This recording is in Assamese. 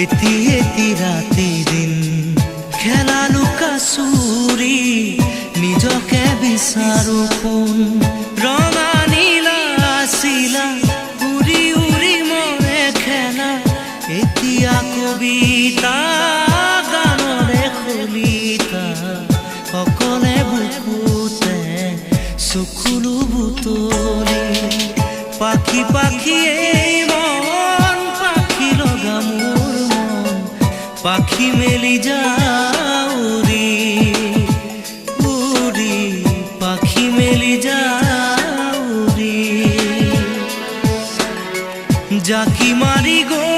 এটি এটি ৰাতি দিন খেলা লুকা চুৰি নিজকে বিচাৰো কোন ৰঙা নীলা আছিলা উৰি উৰি মৰে খেলা এতিয়া কবিতা গানৰে খলিতা অকলে বুকুতে চকুলো বুটলি পাখি পাখি এই মন পাখি লগা মোৰ মন পাখি মেলি যাউৰি উৰি পাখি মেলি যাউৰি জাকি মাৰি গৈ